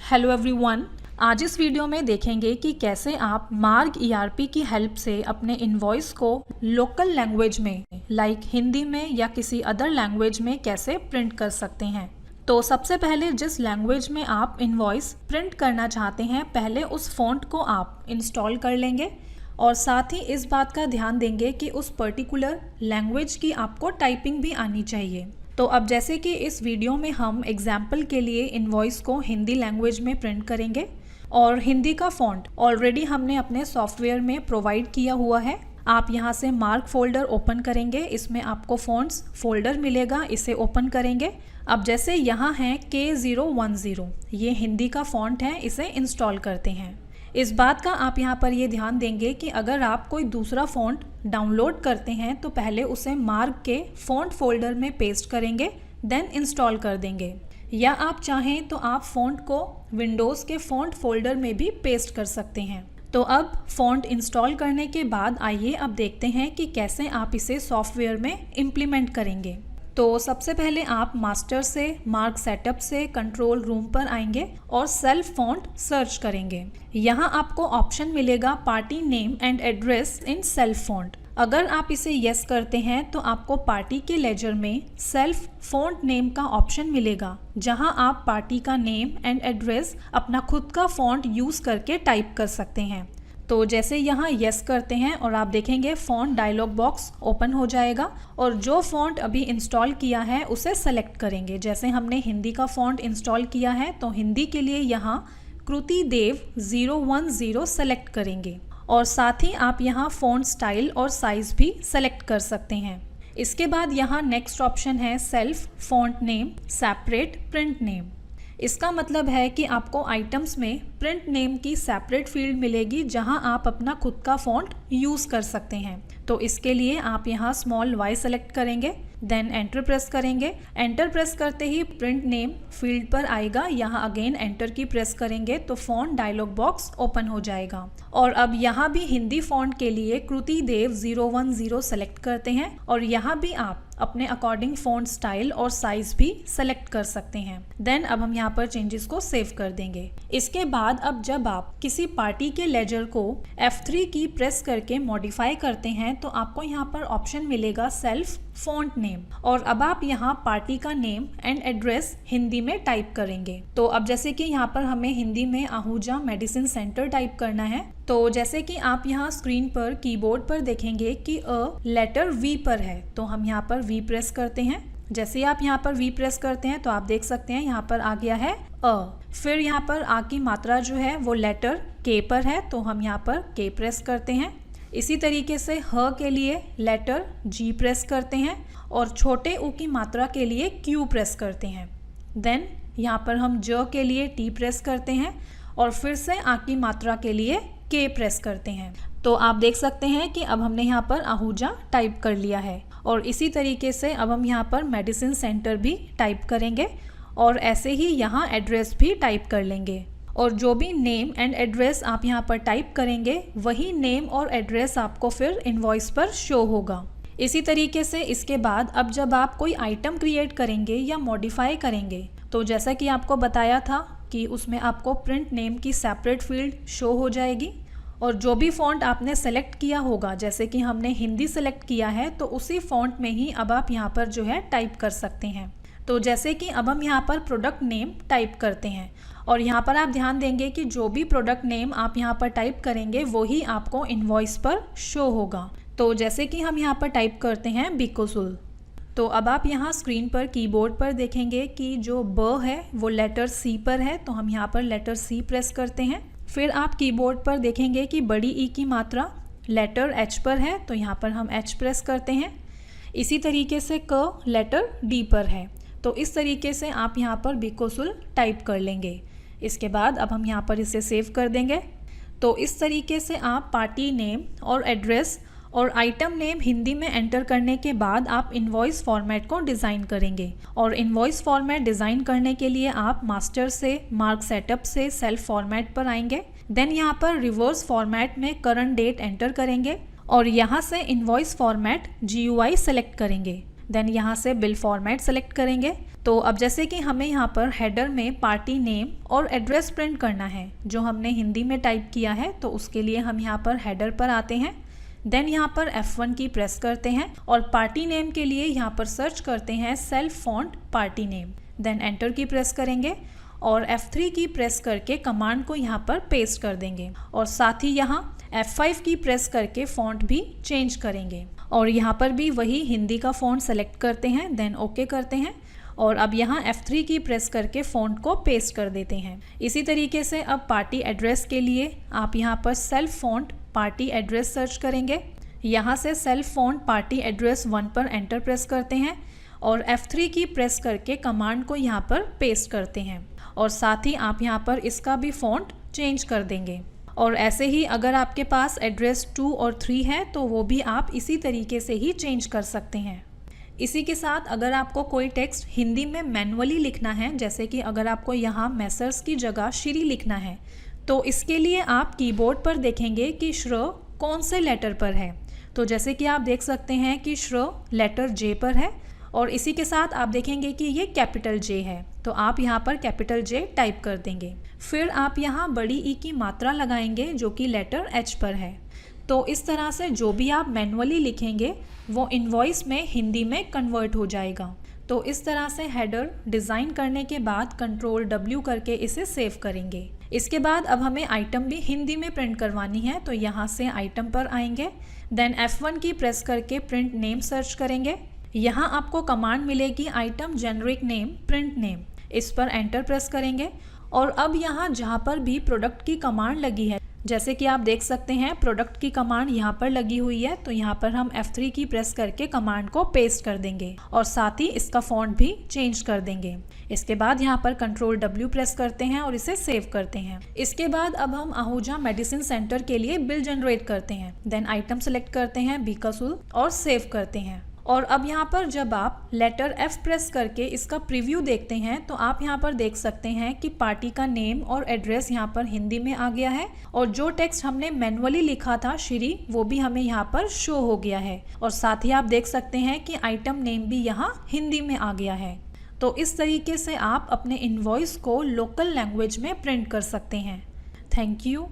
Hello everyone, आज इस video में देखेंगे कि कैसे आप मार्ग ईआरपी की हेल्प से अपने इनवॉइस को लोकल लैंग्वेज में लाइक हिंदी में या किसी अदर लैंग्वेज में कैसे प्रिंट कर सकते हैं। तो सबसे पहले जिस लैंग्वेज में आप इनवॉइस प्रिंट करना चाहते हैं, पहले उस फॉन्ट को आप इंस्टॉल कर लेंगे और साथ ही इस बात का ध्यान देंगे कि उस पर्टिकुलर लैंग्वेज की आपको टाइपिंग भी आनी चाहिए। तो अब जैसे कि इस वीडियो में हम एग्जाम्पल के लिए इनवॉइस को हिंदी लैंग्वेज में प्रिंट करेंगे और हिंदी का फॉन्ट ऑलरेडी हमने अपने सॉफ्टवेयर में प्रोवाइड किया हुआ है। आप यहाँ से मार्क फोल्डर ओपन करेंगे, इसमें आपको फॉन्ट्स फोल्डर मिलेगा, इसे ओपन करेंगे। अब जैसे यहाँ है K010, ये हिंदी का फॉन्ट है, इसे इंस्टॉल करते हैं। इस बात का आप यहाँ पर ये ध्यान देंगे कि अगर आप कोई दूसरा फ़ॉन्ट डाउनलोड करते हैं तो पहले उसे मार्क के फ़ॉन्ट फोल्डर में पेस्ट करेंगे, देन इंस्टॉल कर देंगे। या आप चाहें तो आप फ़ॉन्ट को विंडोज़ के फ़ॉन्ट फोल्डर में भी पेस्ट कर सकते हैं। तो अब फ़ॉन्ट इंस्टॉल करने के बाद आइए अब देखते हैं कि कैसे आप इसे सॉफ्टवेयर में इम्प्लीमेंट करेंगे। तो सबसे पहले आप मास्टर से मार्क सेटअप से कंट्रोल रूम पर आएंगे और सेल्फ फॉन्ट सर्च करेंगे। यहाँ आपको ऑप्शन मिलेगा party name and address in self font. अगर आप इसे यस करते हैं तो आपको पार्टी के लेजर में सेल्फ फॉन्ट नेम का ऑप्शन मिलेगा, जहाँ आप पार्टी का नेम एंड एड्रेस अपना खुद का फॉन्ट यूज़ करके टाइप कर सकते हैं। तो जैसे यहाँ यस करते हैं और आप देखेंगे फ़ॉन्ट डायलॉग बॉक्स ओपन हो जाएगा और जो फ़ॉन्ट अभी इंस्टॉल किया है उसे सेलेक्ट करेंगे। जैसे हमने हिंदी का फ़ॉन्ट इंस्टॉल किया है तो हिंदी के लिए यहाँ कृति देव 010 सेलेक्ट करेंगे और साथ ही आप यहाँ फ़ॉन्ट स्टाइल और साइज़ भी सेलेक्ट कर सकते हैं। इसके बाद यहाँ नेक्स्ट ऑप्शन है self font name separate print name. इसका मतलब है कि आपको आइटम्स में प्रिंट नेम की सेपरेट फील्ड मिलेगी, जहां आप अपना खुद का फॉन्ट यूज़ कर सकते हैं। तो इसके लिए आप यहां स्मॉल y सेलेक्ट करेंगे, देन एंटर प्रेस करेंगे। एंटर प्रेस करते ही प्रिंट नेम फील्ड पर आएगा, यहाँ अगेन एंटर की प्रेस करेंगे तो फॉन्ट डायलॉग बॉक्स ओपन हो जाएगा। और अब यहाँ भी हिंदी फॉन्ट के लिए कृति देव 010 सेलेक्ट करते हैं और यहाँ भी आप अपने अकॉर्डिंग फॉन्ट स्टाइल और साइज भी सेलेक्ट कर सकते हैं। देन अब हम यहाँ पर चेंजेस को सेव कर देंगे। इसके बाद अब जब आप किसी पार्टी के लेजर को F3 की प्रेस करके मॉडिफाई करते हैं तो आपको यहाँ पर ऑप्शन मिलेगा सेल्फ फॉन्ट नेम और अब आप यहाँ पार्टी का नेम एंड एड्रेस हिंदी में टाइप करेंगे। तो अब जैसे कि यहाँ पर हमें हिंदी में आहूजा मेडिसिन सेंटर टाइप करना है, तो जैसे कि आप यहाँ स्क्रीन पर कीबोर्ड पर देखेंगे कि लेटर V पर है, तो हम यहाँ पर V प्रेस करते हैं। जैसे ही आप यहाँ पर V प्रेस करते हैं तो आप देख सकते हैं यहाँ पर आ गया है फिर यहाँ पर आ की मात्रा जो है वो लेटर K पर है, तो हम यहाँ पर K प्रेस करते हैं। इसी तरीके से ह के लिए लेटर G प्रेस करते हैं और छोटे ऊ की मात्रा के लिए Q प्रेस करते हैं। देन यहाँ पर हम ज के लिए T प्रेस करते हैं और फिर से आ की मात्रा के लिए K प्रेस करते हैं। तो आप देख सकते हैं कि अब हमने यहाँ पर आहूजा टाइप कर लिया है और इसी तरीके से अब हम यहाँ पर मेडिसिन सेंटर भी टाइप करेंगे और ऐसे ही यहाँ एड्रेस भी टाइप कर लेंगे। और जो भी नेम एंड एड्रेस आप यहाँ पर टाइप करेंगे वही नेम और एड्रेस आपको फिर इनवॉइस पर शो होगा। इसी तरीके से इसके बाद अब जब आप कोई आइटम क्रिएट करेंगे या मॉडिफाई करेंगे तो जैसा कि आपको बताया था कि उसमें आपको प्रिंट नेम की सेपरेट फील्ड शो हो जाएगी और जो भी फ़ॉन्ट आपने सेलेक्ट किया होगा, जैसे कि हमने हिंदी सेलेक्ट किया है तो उसी फ़ॉन्ट में ही अब आप यहाँ पर जो है टाइप कर सकते हैं। तो जैसे कि अब हम यहाँ पर प्रोडक्ट नेम टाइप करते हैं और यहाँ पर आप ध्यान देंगे कि जो भी प्रोडक्ट नेम आप यहाँ पर टाइप करेंगे वही आपको इनवॉइस पर शो होगा। तो जैसे कि हम यहाँ पर टाइप करते हैं बिकोसुल, तो अब आप यहाँ स्क्रीन पर कीबोर्ड पर देखेंगे कि जो ब है वो लेटर C पर है, तो हम यहाँ पर लेटर C प्रेस करते हैं। फिर आप कीबोर्ड पर देखेंगे कि बड़ी ई की मात्रा लेटर H पर है, तो यहाँ पर हम H प्रेस करते हैं। इसी तरीके से क लेटर D पर है, तो इस तरीके से आप यहाँ पर बिकोसुल टाइप कर लेंगे। इसके बाद अब हम यहाँ पर इसे सेव कर देंगे। तो इस तरीके से आप पार्टी नेम और एड्रेस और आइटम नेम हिंदी में एंटर करने के बाद आप इनवॉइस फॉर्मेट को डिज़ाइन करेंगे। और इनवॉइस फॉर्मेट डिज़ाइन करने के लिए आप मास्टर से मार्क सेटअप से सेल्फ फॉर्मेट पर आएंगे। देन यहाँ पर रिवर्स फॉर्मेट में करंट डेट एंटर करेंगे और यहाँ से इनवॉइस फॉर्मेट GUI सेलेक्ट करेंगे। देन यहाँ से बिल फॉर्मेट सेलेक्ट करेंगे तो अब जैसे कि हमें यहाँ पर हेडर में पार्टी नेम और एड्रेस प्रिंट करना है जो हमने हिंदी में टाइप किया है, तो उसके लिए हम यहाँ पर हेडर पर आते हैं। देन यहाँ पर F1 की प्रेस करते हैं और पार्टी नेम के लिए यहाँ पर सर्च करते हैं self font party name. Then enter key press करेंगे और F3 की प्रेस करके कमांड को यहाँ पर पेस्ट कर देंगे और साथ ही यहाँ F5 की प्रेस करके फॉन्ट भी चेंज करेंगे और यहाँ पर भी वही हिंदी का फॉन्ट सेलेक्ट करते हैं। देन ओके करते हैं और अब यहाँ F3 की प्रेस करके फॉन्ट को पेस्ट कर देते हैं। इसी तरीके से अब पार्टी एड्रेस के लिए आप यहाँ पर self font party address search करेंगे। यहाँ से सेल्फ फॉन्ट पार्टी एड्रेस 1 पर एंटर प्रेस करते हैं और F3 की प्रेस करके कमांड को यहाँ पर पेस्ट करते हैं और साथ ही आप यहाँ पर इसका भी फॉन्ट चेंज कर देंगे। और ऐसे ही अगर आपके पास एड्रेस 2 और 3 है तो वो भी आप इसी तरीके से ही चेंज कर सकते हैं। इसी के साथ अगर आपको कोई टेक्स्ट हिंदी में मैनुअली लिखना है, जैसे कि अगर आपको यहाँ मैसर्स की जगह श्री लिखना है, तो इसके लिए आप कीबोर्ड पर देखेंगे कि श्र कौन से लेटर पर है। तो जैसे कि आप देख सकते हैं कि श्र लेटर J पर है और इसी के साथ आप देखेंगे कि ये कैपिटल J है, तो आप यहाँ पर कैपिटल J टाइप कर देंगे। फिर आप यहाँ बड़ी ई की मात्रा लगाएंगे जो कि लेटर H पर है। तो इस तरह से जो भी आप मैनुअली लिखेंगे वो इनवॉइस में हिंदी में कन्वर्ट हो जाएगा। तो इस तरह से हेडर डिज़ाइन करने के बाद Ctrl W करके इसे सेव करेंगे। इसके बाद अब हमें आइटम भी हिंदी में प्रिंट करवानी है, तो यहाँ से आइटम पर आएंगे। देन F1 की प्रेस करके प्रिंट नेम सर्च करेंगे। यहाँ आपको कमांड मिलेगी item generic name print name, इस पर एंटर प्रेस करेंगे और अब यहाँ जहाँ पर भी प्रोडक्ट की कमांड लगी है, जैसे कि आप देख सकते हैं प्रोडक्ट की कमांड यहाँ पर लगी हुई है, तो यहाँ पर हम F3 की प्रेस करके कमांड को पेस्ट कर देंगे और साथ ही इसका फॉन्ट भी चेंज कर देंगे। इसके बाद यहाँ पर Ctrl W प्रेस करते हैं और इसे सेव करते हैं। इसके बाद अब हम आहूजा मेडिसिन सेंटर के लिए बिल जनरेट करते हैं। देन आइटम सेलेक्ट करते हैं बीकासुल और सेव करते हैं। और अब यहाँ पर जब आप लेटर F प्रेस करके इसका प्रीव्यू देखते हैं तो आप यहाँ पर देख सकते हैं कि पार्टी का नेम और एड्रेस यहाँ पर हिंदी में आ गया है और जो टेक्स्ट हमने मैनुअली लिखा था श्री, वो भी हमें यहाँ पर शो हो गया है और साथ ही आप देख सकते हैं कि आइटम नेम भी यहाँ हिंदी में आ गया है। तो इस तरीके से आप अपने इनवॉइस को लोकल लैंग्वेज में प्रिंट कर सकते हैं। Thank you.